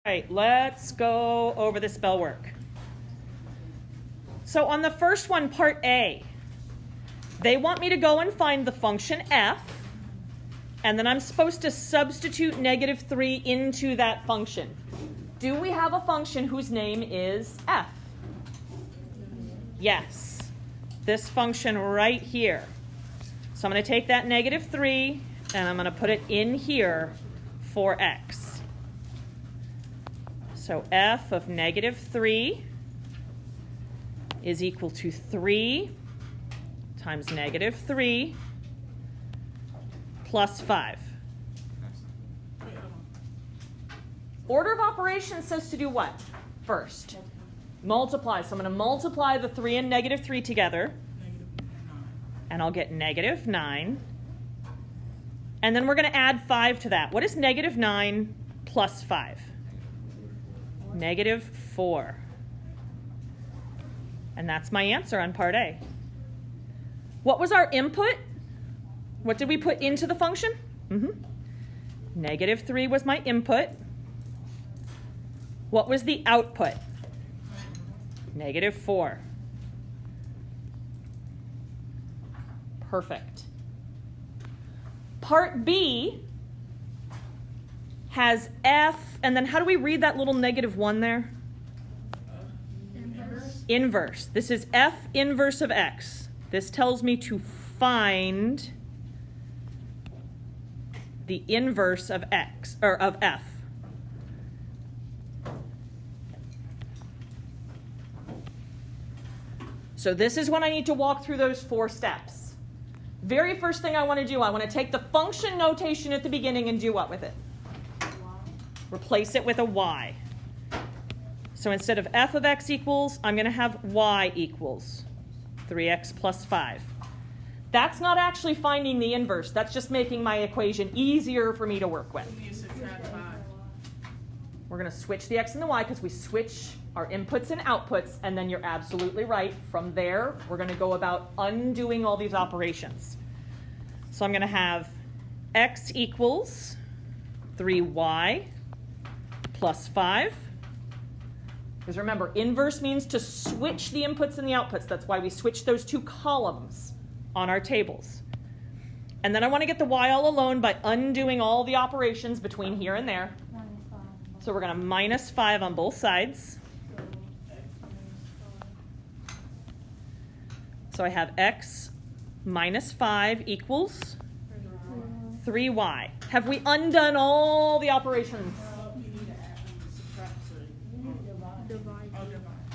All right, let's go over the spell work. So on the first one, part A, they want me to go and find the function f, and then I'm supposed to substitute -3 into that function. Do we have a function whose name is f? Yes, this function right here. So I'm going to take that -3 and I'm going to put it in here for x. So f of -3 is equal to 3 times -3 plus 5. Order of operations says to do what first? Multiply. So I'm going to multiply the 3 and -3 together. And I'll get -9. And then we're going to add 5 to that. What is -9 plus 5? -4. And that's my answer on part A. What was our input? What did we put into the function? -3 was my input. What was the output? -4. Perfect. Part B has f, and then how do we read that little -1 there? Inverse. This is f inverse of x. This tells me to find the inverse of x, or of f. So this is when I need to walk through those 4 steps. Very first thing I want to do, I want to take the function notation at the beginning and do what with it? Replace it with a y. So instead of f of x equals, I'm going to have y equals 3x plus 5. That's not actually finding the inverse. That's just making my equation easier for me to work with. We're going to switch the x and the y because we switch our inputs and outputs, and then you're absolutely right. From there, we're going to go about undoing all these operations. So I'm going to have x equals 3y plus 5. Because remember, inverse means to switch the inputs and the outputs. That's why we switch those 2 columns on our tables. And then I want to get the y all alone by undoing all the operations between here and there. So we're going to -5 on both sides. So I have x minus 5 equals 3y. Have we undone all the operations?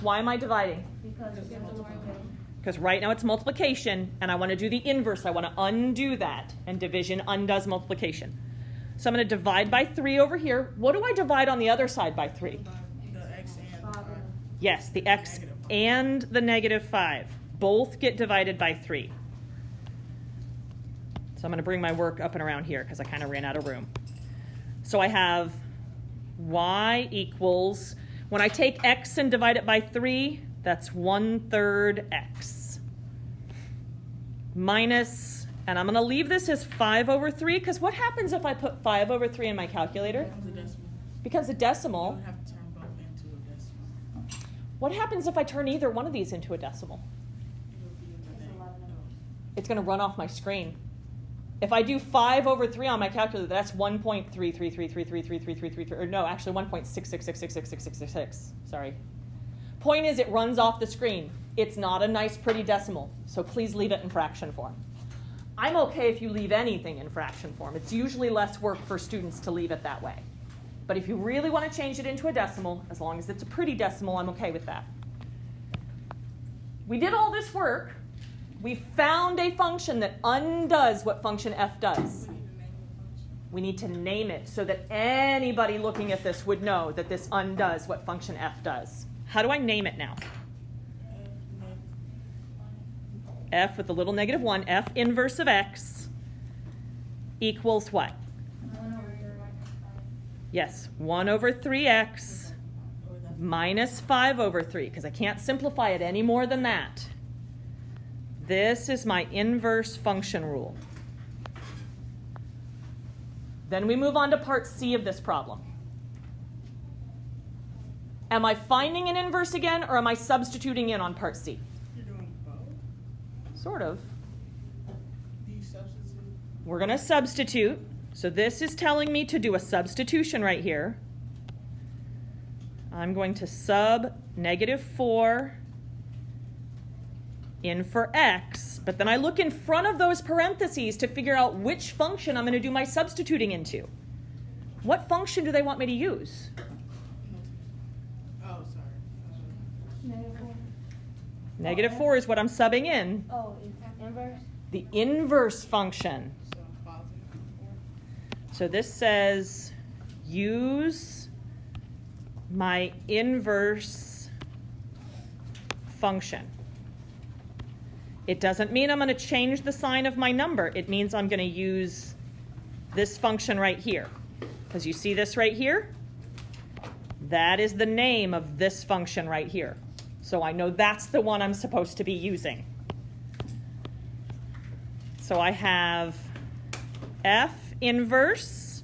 Why am I dividing? Because right now it's multiplication, and I want to do the inverse. I want to undo that, and division undoes multiplication. So I'm going to divide by 3 over here. What do I divide on the other side by 3? The x and 5. Yes, the x and the -5. Both get divided by 3. So I'm going to bring my work up and around here because I kind of ran out of room. So I have y equals, when I take x and divide it by 3, that's 1/3 x. Minus, and I'm going to leave this as 5 over 3, because what happens if I put 5 over 3 in my calculator? Becomes a decimal. You have to turn both into a decimal. What happens if I turn either one of these into a decimal? It's going to run off my screen. If I do 5 over 3 on my calculator, that's 1.333333333, or no, actually 1.666666666. Sorry. Point is, it runs off the screen. It's not a nice, pretty decimal, so please leave it in fraction form. I'm okay if you leave anything in fraction form. It's usually less work for students to leave it that way. But if you really want to change it into a decimal, as long as it's a pretty decimal, I'm okay with that. We did all this work. We found a function that undoes what function f does. We need to name it so that anybody looking at this would know that this undoes what function f does. How do I name it now? F with the little -1, f inverse of x equals what? Yes, 1 over 3x minus 5 over 3, because I can't simplify it any more than that. This is my inverse function rule. Then we move on to part C of this problem. Am I finding an inverse again, or am I substituting in on part C? You're doing both? Sort of. Do you substitute? We're going to substitute. So this is telling me to do a substitution right here. I'm going to sub -4 in for x, but then I look in front of those parentheses to figure out which function I'm going to do my substituting into. What function do they want me to use? Oh, sorry. -4 is what I'm subbing in. Oh, it's inverse? The inverse function. So positive 4. So this says use my inverse function. It doesn't mean I'm going to change the sign of my number. It means I'm going to use this function right here. Because you see this right here? That is the name of this function right here. So I know that's the one I'm supposed to be using. So I have f inverse,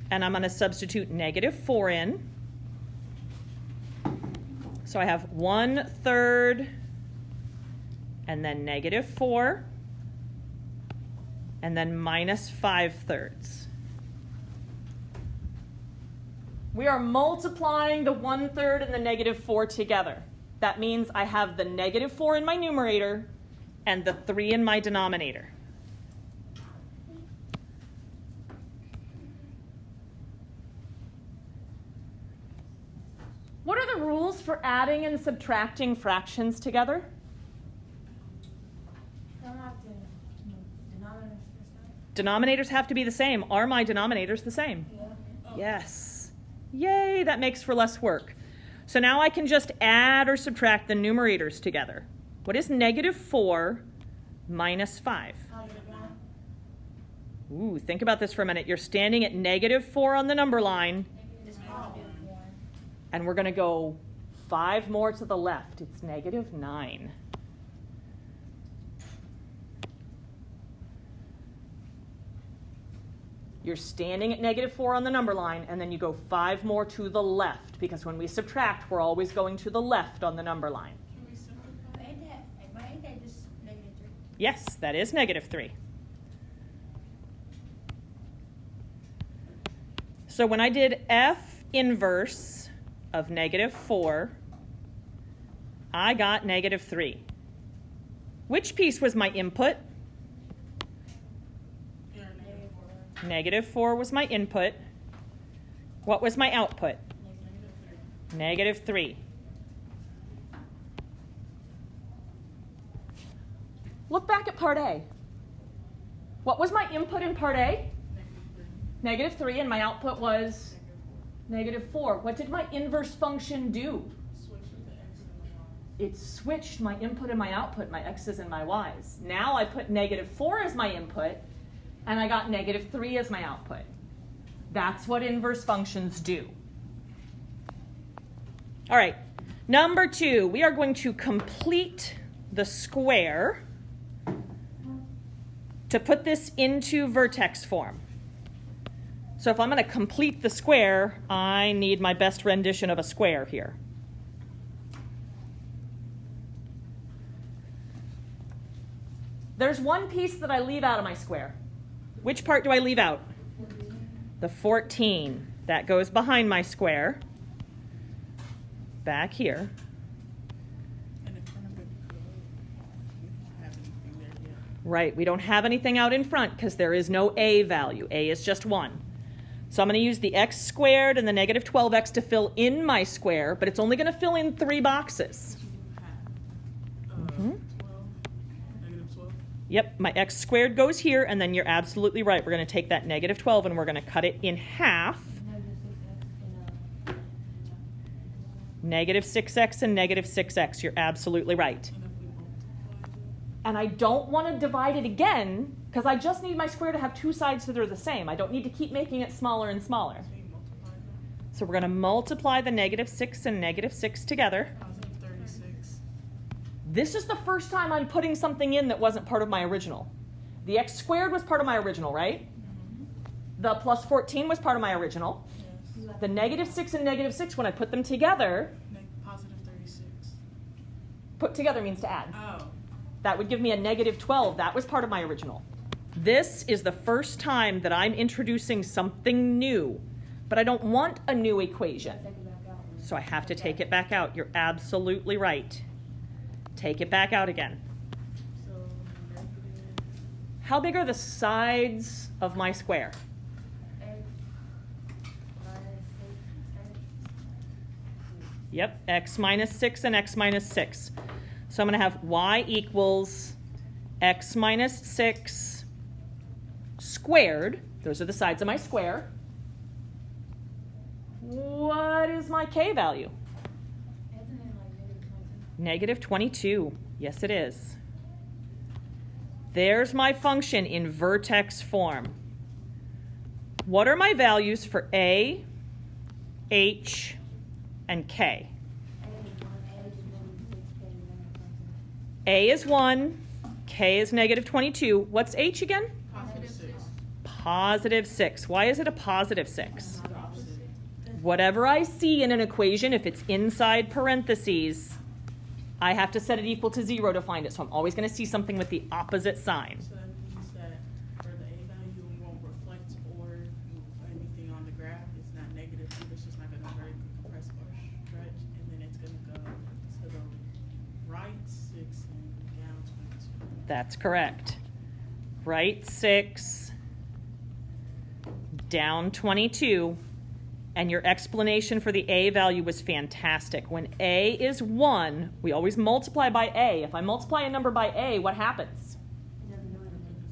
and I'm going to substitute -4 in. So I have 1/3 and then -4 and then -5/3. We are multiplying the 1/3 and the -4 together. That means I have the -4 in my numerator and the 3 in my denominator. What are the rules for adding and subtracting fractions together? Don't have to, denominators Denominators have to be the same. Are my denominators the same? Yeah. Yes. Yay, that makes for less work. So now I can just add or subtract the numerators together. What is -4 minus 5? Ooh, think about this for a minute. You're standing at -4 on the number line, and we're going to go 5 more to the left. It's -9. You're standing at -4 on the number line, and then you go 5 more to the left, because when we subtract, we're always going to the left on the number line. Can we simplify? Ain't that just -3? Yes, that is -3. So when I did f inverse of -4, I got -3. Which piece was my input? Yeah, -4 was my input. What was my output? -3. Look back at part A. What was my input in part A? -3, and my output was -4. What did my inverse function do? Switch with the x and the y. It switched my input and my output, my x's and my y's. Now I put -4 as my input, and I got -3 as my output. That's what inverse functions do. All right, number 2, we are going to complete the square to put this into vertex form. So if I'm going to complete the square, I need my best rendition of a square here. There's one piece that I leave out of my square. Which part do I leave out? The 14. That goes behind my square. Back here. And in front of it, we don't have anything there yet. Right, we don't have anything out in front because there is no a value. A is just 1. So I'm going to use the x squared and the -12x to fill in my square, but it's only going to fill in 3 boxes. -12. Yep, my x squared goes here, and then you're absolutely right. We're going to take that -12 and we're going to cut it in half. -6x and -6x. You're absolutely right. And if we multiply it, And I don't want to divide it again because I just need my square to have 2 sides that are the same. I don't need to keep making it smaller and smaller. so you multiply that. So we're going to multiply the -6 and -6 together. Positive 36. This is the first time I'm putting something in that wasn't part of my original. The x squared was part of my original, right? The plus 14 was part of my original. Yes. The -6 and -6, when I put them together, Positive 36. put together means to add. Oh. That would give me a -12. That was part of my original. This is the first time that I'm introducing something new, but I don't want a new equation. So I have to take it back out. You're absolutely right. Take it back out again. So negative. How big are the sides of my square? Yep, x minus 6 and x minus 6. So I'm going to have y equals x minus 6 squared. Those are the sides of my square. What is my k value? -22. Yes, it is. There's my function in vertex form. What are my values for a, h, and k? A is 1, k is -22. What's h again? Positive 6. Positive 6. Why is it a positive 6? The opposite. Whatever I see in an equation, if it's inside parentheses, I have to set it equal to 0 to find it. So I'm always going to see something with the opposite sign. So that means that for the a value, it won't reflect or anything on the graph. It's not negative. It's just not going to very compress or stretch, and then it's going to go to the right 6 and down 22. That's correct. Right 6, down 22. And your explanation for the a value was fantastic. When a is 1, we always multiply by a. If I multiply a number by a, what happens?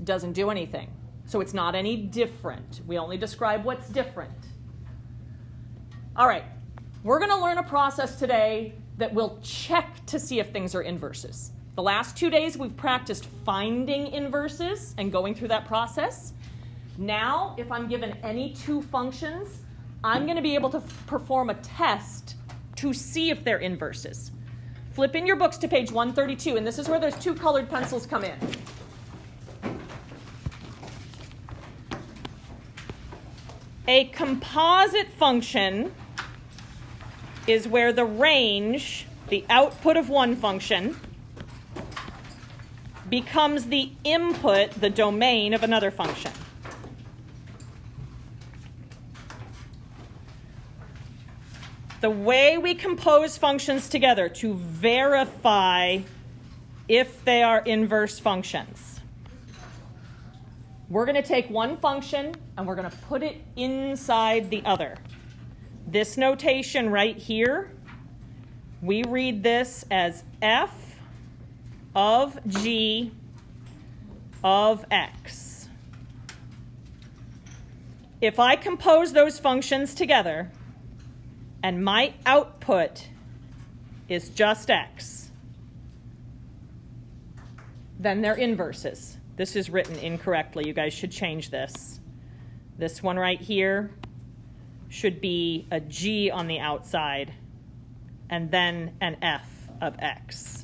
Doesn't do anything. So it's not any different. We only describe what's different. All right, we're going to learn a process today that will check to see if things are inverses. The last 2 days we've practiced finding inverses and going through that process. Now, if I'm given any two functions, I'm going to be able to perform a test to see if they're inverses. Flip in your books to page 132, and this is where those two colored pencils come in. A composite function is where the range, the output of one function, becomes the input, the domain of another function. The way we compose functions together to verify if they are inverse functions. We're going to take one function and we're going to put it inside the other. This notation right here, we read this as f of g of x. If I compose those functions together, and my output is just x, then they're inverses. This is written incorrectly. You guys should change this. This one right here should be a g on the outside and then an f of x.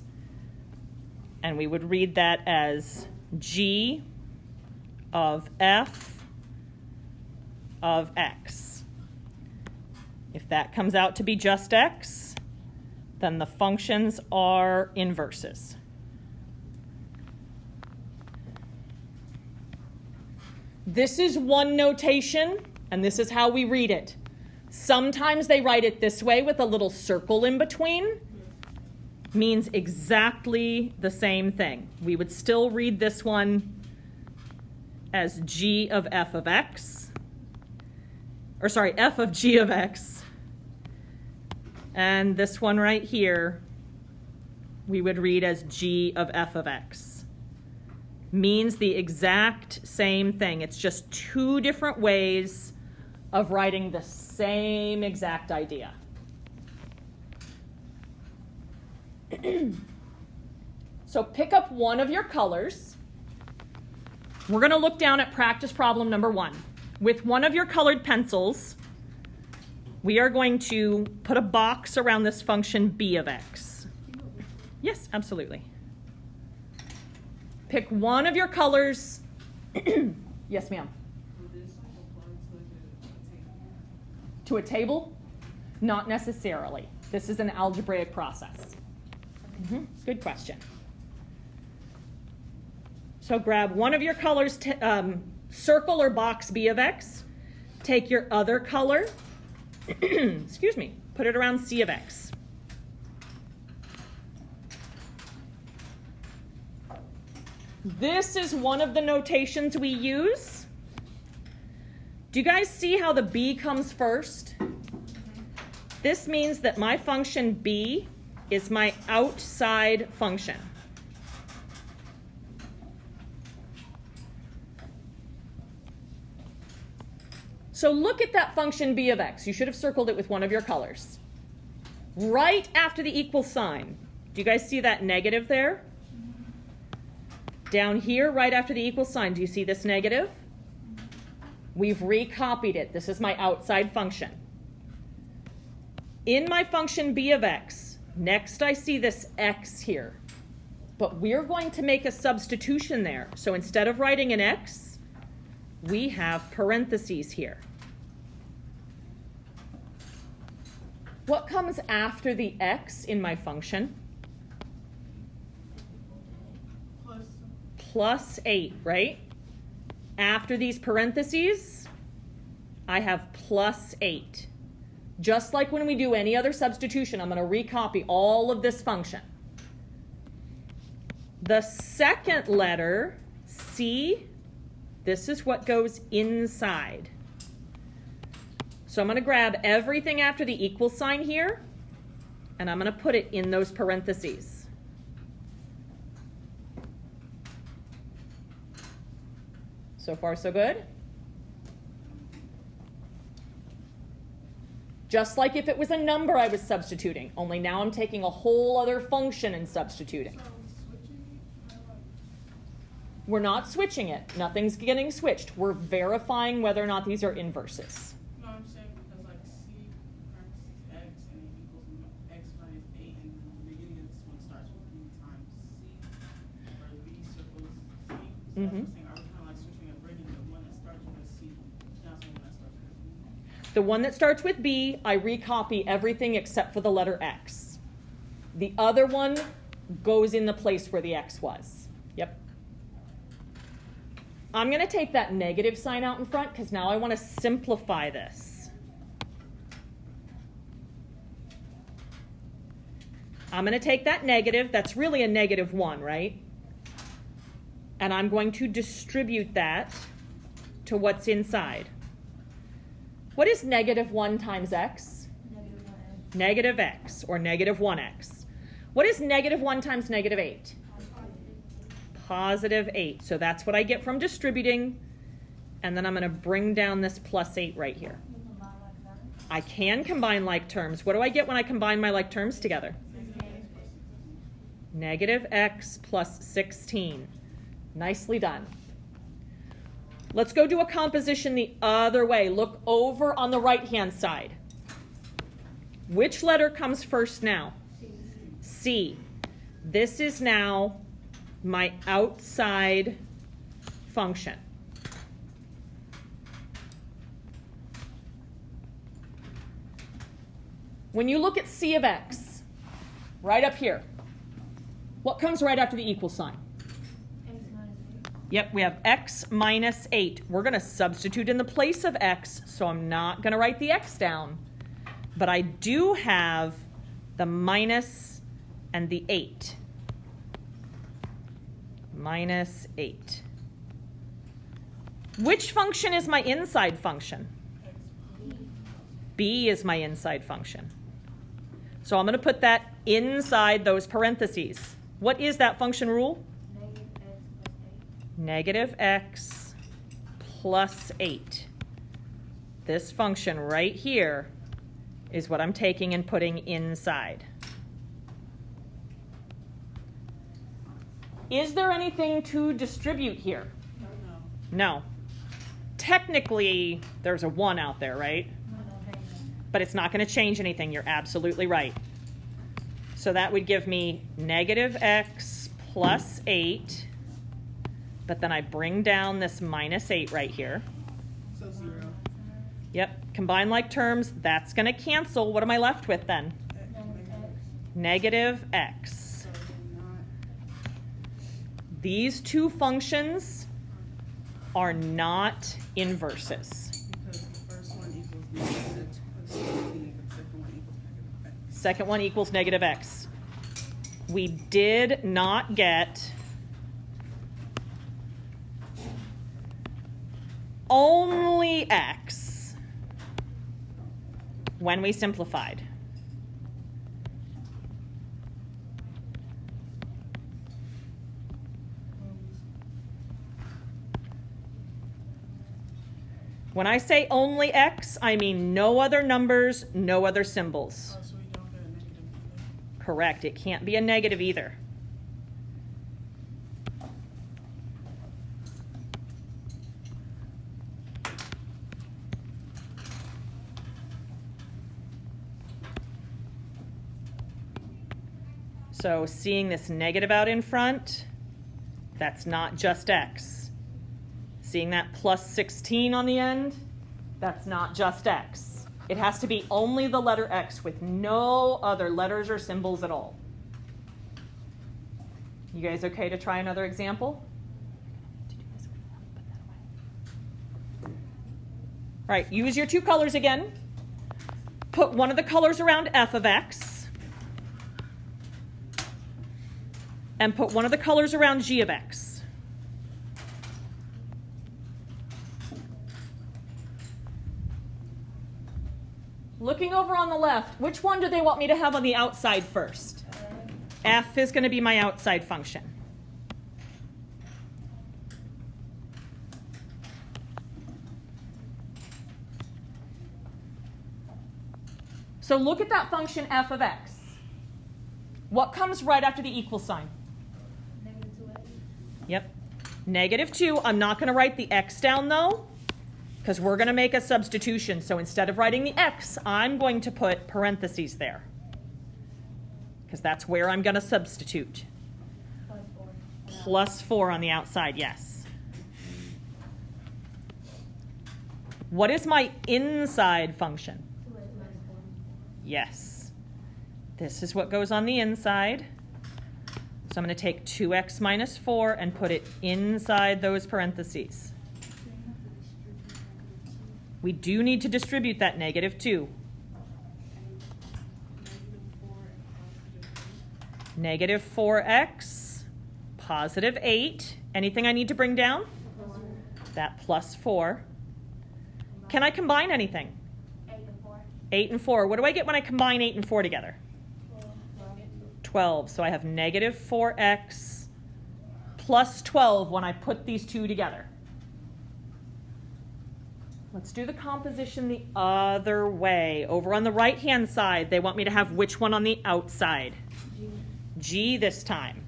And we would read that as g of f of x. If that comes out to be just x, then the functions are inverses. This is one notation, and this is how we read it. Sometimes they write it this way with a little circle in between. Means exactly the same thing. We would still read this one as g of f of x. Or sorry, f of g of x. And this one right here, we would read as g of f of x. Means the exact same thing. It's just two different ways of writing the same exact idea. So pick up one of your colors. We're going to look down at practice problem number 1. With one of your colored pencils, we are going to put a box around this function b of x. Yes, absolutely. Pick one of your colors. Yes, ma'am. To a table? Not necessarily. This is an algebraic process. Good question. So grab one of your colors, circle or box B of x. Take your other color, excuse me, put it around C of x. This is one of the notations we use. Do you guys see how the b comes first? This means that my function b is my outside function. So look at that function b of x. You should have circled it with one of your colors. Right after the equal sign. Do you guys see that negative there? Down here, right after the equal sign, do you see this negative? We've recopied it. This is my outside function. In my function b of x, next I see this x here. But we're going to make a substitution there. So instead of writing an x, we have parentheses here. What comes after the x in my function? Plus 8, right? After these parentheses, I have plus 8. Just like when we do any other substitution, I'm going to recopy all of this function. The second letter, C, this is what goes inside. So I'm going to grab everything after the equal sign here, and I'm going to put it in those parentheses. So far, so good? Just like if it was a number I was substituting, only now I'm taking a whole other function and substituting. We're not switching it. Nothing's getting switched. We're verifying whether or not these are inverses. No, I'm saying because like C parentheses x and it equals x minus 8, and the beginning of this one starts with b times c, or b circles c. So that's what I'm saying. Are we kind of like switching and bringing the one that starts with a c down to the one that starts with a b? The one that starts with B, I recopy everything except for the letter X. The other one goes in the place where the X was. Yep. I'm going to take that negative sign out in front because now I want to simplify this. I'm going to take that negative, that's really a negative 1, right? And I'm going to distribute that to what's inside. What is negative 1 times x? Negative x, or negative 1x. What is negative 1 times negative 8? Positive 8. So that's what I get from distributing. And then I'm going to bring down this plus 8 right here. I can combine like terms. What do I get when I combine my like terms together? Negative x plus 16. Nicely done. Let's go do a composition the other way. Look over on the right-hand side. Which letter comes first now? C. This is now my outside function. When you look at C of x, right up here, what comes right after the equal sign? Yep, we have x minus 8. We're going to substitute in the place of x, so I'm not going to write the x down. But I do have the minus and the 8. Minus 8. Which function is my inside function? B is my inside function. So I'm going to put that inside those parentheses. What is that function rule? Negative x plus 8. This function right here is what I'm taking and putting inside. Is there anything to distribute here? No. Technically, there's a 1 out there, right? But it's not going to change anything. You're absolutely right. So that would give me negative x plus 8. But then I bring down this minus 8 right here. So 0. Yep. Combine like terms, that's going to cancel. What am I left with then? Negative x. So not, These two functions are not inverses. because the first one equals negative x plus 16, but the second one equals negative x. Second one equals negative x. We did not get only x when we simplified. When I say only x, I mean no other numbers, no other symbols. Oh, so we don't get a negative either. Correct. It can't be a negative either. So seeing this negative out in front, that's not just x. Seeing that plus 16 on the end, that's not just x. It has to be only the letter x with no other letters or symbols at all. You guys okay to try another example? All right, use your two colors again. Put one of the colors around f of x. And put one of the colors around g of x. Looking over on the left, which one do they want me to have on the outside first? F is going to be my outside function. So look at that function f of x. What comes right after the equal sign? Negative 2x. Yep. Negative 2. I'm not going to write the x down, though, because we're going to make a substitution. So instead of writing the x, I'm going to put parentheses there, because that's where I'm going to substitute. Plus 4. Plus 4 on the outside, yes. What is my inside function? 2x minus 4. Yes. This is what goes on the inside. So I'm going to take 2x minus 4 and put it inside those parentheses. We do need to distribute that negative 2. Negative 4x, positive 8. Anything I need to bring down? That plus 4. Can I combine anything? 8 and 4. 8 and 4. What do I get when I combine 8 and 4 together? 12. 12. So I have negative 4x plus 12 when I put these two together. Let's do the composition the other way. Over on the right-hand side, they want me to have which one on the outside? G. G this time.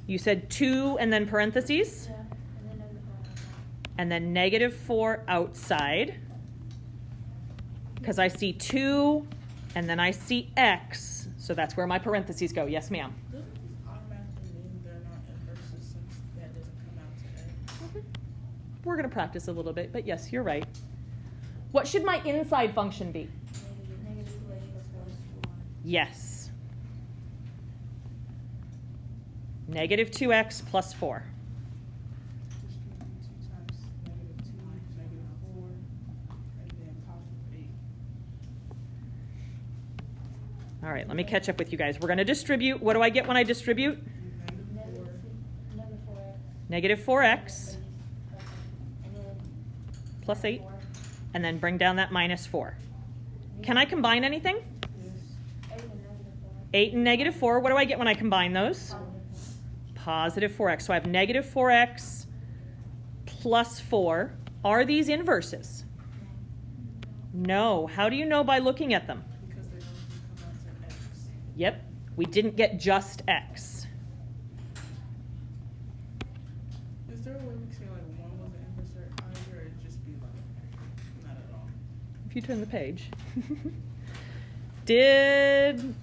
You said 2 and then parentheses? Yeah. And then negative 4. And then negative 4 outside. Because I see 2 and then I see x. So that's where my parentheses go. Yes, ma'am. Doesn't this automatically mean they're not inverses since that doesn't come out to x? We're going to practice a little bit, but yes, you're right. What should my inside function be? Negative 2x plus 4 is 4. Yes. Negative 2x plus 4. Distribute 2 times negative 2, negative 4, and then positive 8. All right, let me catch up with you guys. We're going to distribute. What do I get when I distribute? Negative 4x. Negative 4x And then plus 8. 4. And then bring down that minus 4. Can I combine anything? Yes. 8 and negative 4. 8 and negative 4. What do I get when I combine those? Positive 4. Positive 4x. So I have negative 4x plus 4. Are these inverses? No. How do you know by looking at them? Because they don't come out to x. Yep. We didn't get just x. Is there a way we can say like one was an inverse or either, or it'd just be like not at all? If you turn the page. Did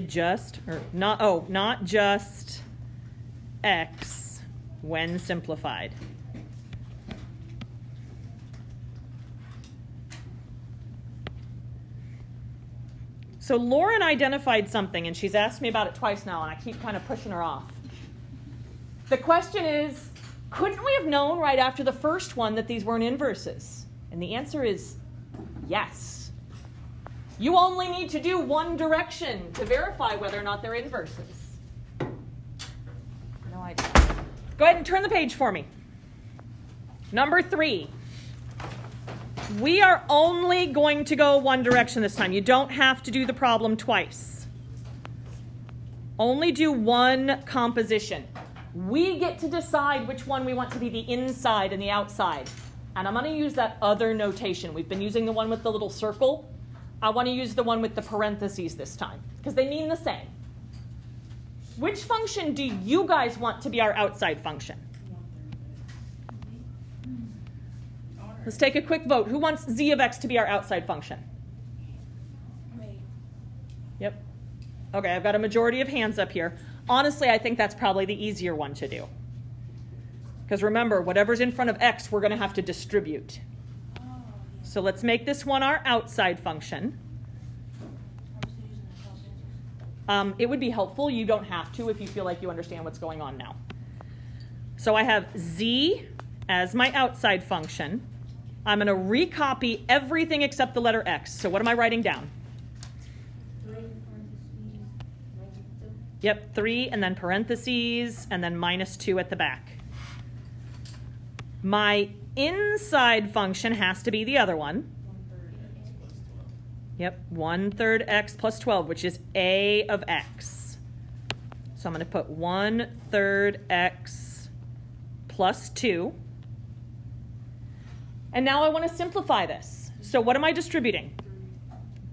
just, or not, oh, not just x when simplified. So Lauren identified something, and she's asked me about it twice now, and I keep kind of pushing her off. The question is, couldn't we have known right after the first one that these weren't inverses? And the answer is yes. You only need to do one direction to verify whether or not they're inverses. No idea. Go ahead and turn the page for me. Number 3. We are only going to go one direction this time. You don't have to do the problem twice. Only do one composition. We get to decide which one we want to be the inside and the outside. And I'm going to use that other notation. We've been using the one with the little circle. I want to use the one with the parentheses this time because they mean the same. Which function do you guys want to be our outside function? Let's take a quick vote. Who wants z of x to be our outside function? Yep. Okay, I've got a majority of hands up here. Honestly, I think that's probably the easier one to do. Because remember, whatever's in front of x, we're going to have to distribute. So let's make this one our outside function. It would be helpful. You don't have to if you feel like you understand what's going on now. So I have z as my outside function. I'm going to recopy everything except the letter x. So what am I writing down? 3 parentheses, -2. Yep, 3 and then parentheses and then -2 at the back. My inside function has to be the other one. 1/3 x plus 12. Yep, 1/3 x plus 12, which is a of x. So I'm going to put 1/3 x plus 2. And now I want to simplify this. So what am I distributing? 3.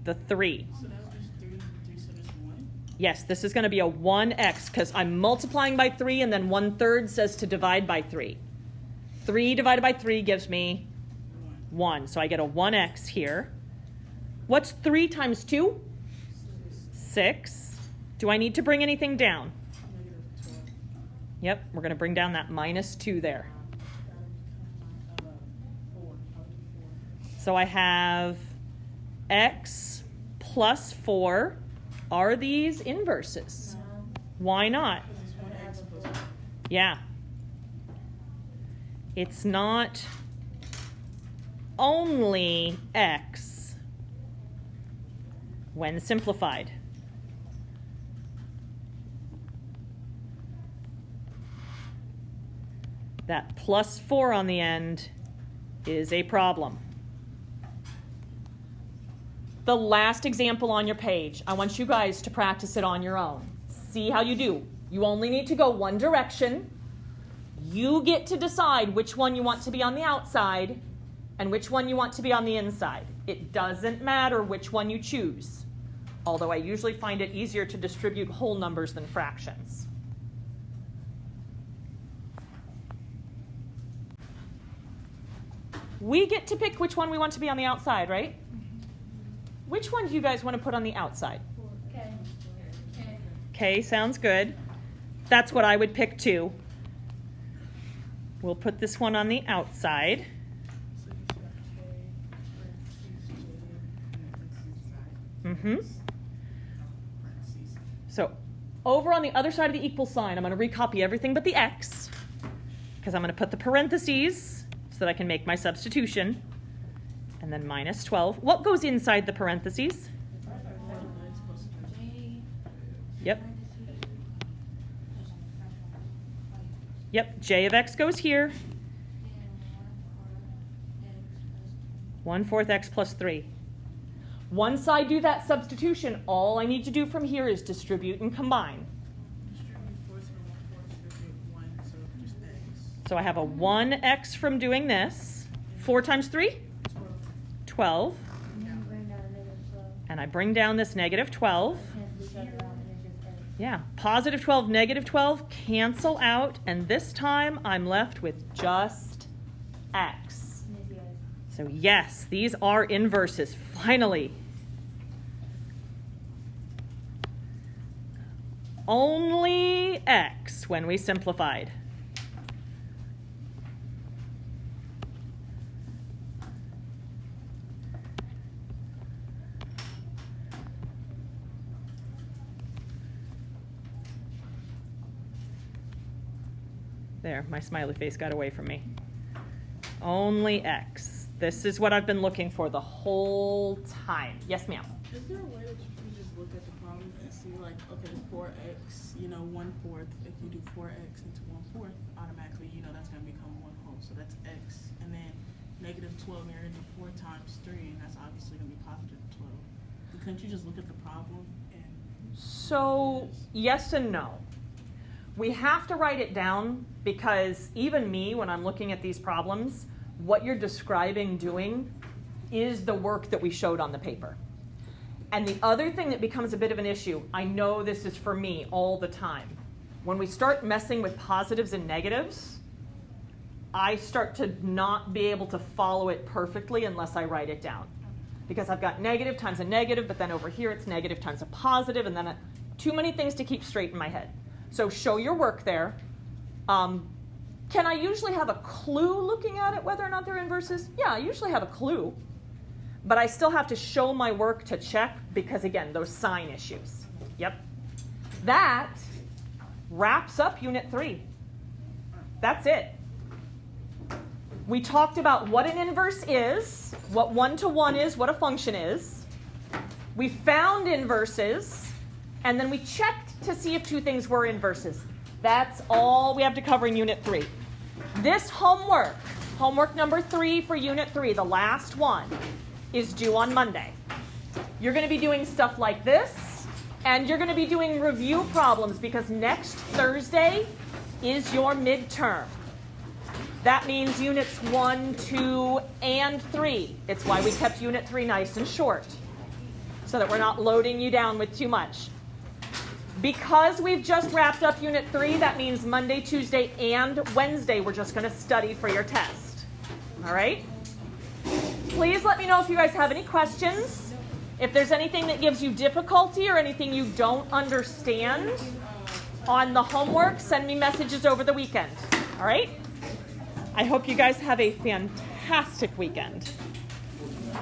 The 3. So that was just 3, so just 1. Yes, this is going to be a 1x because I'm multiplying by 3 and then 1/3 says to divide by 3. 3 divided by 3 gives me 1. So I get a 1x here. What's 3 times 2? 6. Do I need to bring anything down? -12. Yep, we're going to bring down that -2 there. 4. So I have x plus 4. Are these inverses? Why not? Because it's 1x plus 1. Yeah. It's not only x when simplified. That plus 4 on the end is a problem. The last example on your page, I want you guys to practice it on your own. See how you do. You only need to go one direction. You get to decide which one you want to be on the outside and which one you want to be on the inside. It doesn't matter which one you choose, although I usually find it easier to distribute whole numbers than fractions. We get to pick which one we want to be on the outside, right? Which one do you guys want to put on the outside? Okay. Okay, sounds good. That's what I would pick too. We'll put this one on the outside. So you should have K, parentheses, J, and then parentheses side. Parentheses. So over on the other side of the equal sign, I'm going to recopy everything but the x, because I'm going to put the parentheses so that I can make my substitution. And then -12. What goes inside the parentheses? 1x plus 3. Yep. Yep, j of x goes here. 1/4 x plus 3. Once I do that substitution, all I need to do from here is distribute and combine. Distribute 4 to the 1/4, distribute 1, so just x. So I have a 1x from doing this. 4 times 3? 12. 12. And then you bring down a -12. And I bring down this -12. Cancel each other out, and then just x. Yeah, +12, -12 cancel out, and this time I'm left with just x. And then you guys- So yes, these are inverses, finally. only x when we simplified. There, my smiley face got away from me. Only x. This is what I've been looking for the whole time. Yes, ma'am. Is there a way that you can just look at the problem and see, like, okay, 4x, 1/4. If you do 4x into 1/4, automatically, that's going to become 1 whole. So that's x. And then -12, you're going to do 4 times 3, and that's obviously going to be +12. But couldn't you just look at the problem and... So, yes and no. We have to write it down because even me, when I'm looking at these problems, what you're describing doing is the work that we showed on the paper. And the other thing that becomes a bit of an issue, I know this is for me all the time, when we start messing with positives and negatives, I start to not be able to follow it perfectly unless I write it down. Because I've got negative times a negative, but then over here it's negative times a positive, and then too many things to keep straight in my head. So show your work there. Can I usually have a clue looking at it whether or not they're inverses? Yeah, I usually have a clue. But I still have to show my work to check because, again, those sign issues. Yep. That wraps up Unit 3. That's it. We talked about what an inverse is, what one-to-one is, what a function is. We found inverses, and then we checked to see if two things were inverses. That's all we have to cover in Unit 3. This homework number 3 for Unit 3, the last one, is due on Monday. You're going to be doing stuff like this, and you're going to be doing review problems because next Thursday is your midterm. That means Units 1, 2, and 3. It's why we kept Unit 3 nice and short, so that we're not loading you down with too much. Because we've just wrapped up Unit 3, that means Monday, Tuesday, and Wednesday we're just going to study for your test. All right? Please let me know if you guys have any questions. If there's anything that gives you difficulty or anything you don't understand on the homework, send me messages over the weekend. All right? I hope you guys have a fantastic weekend.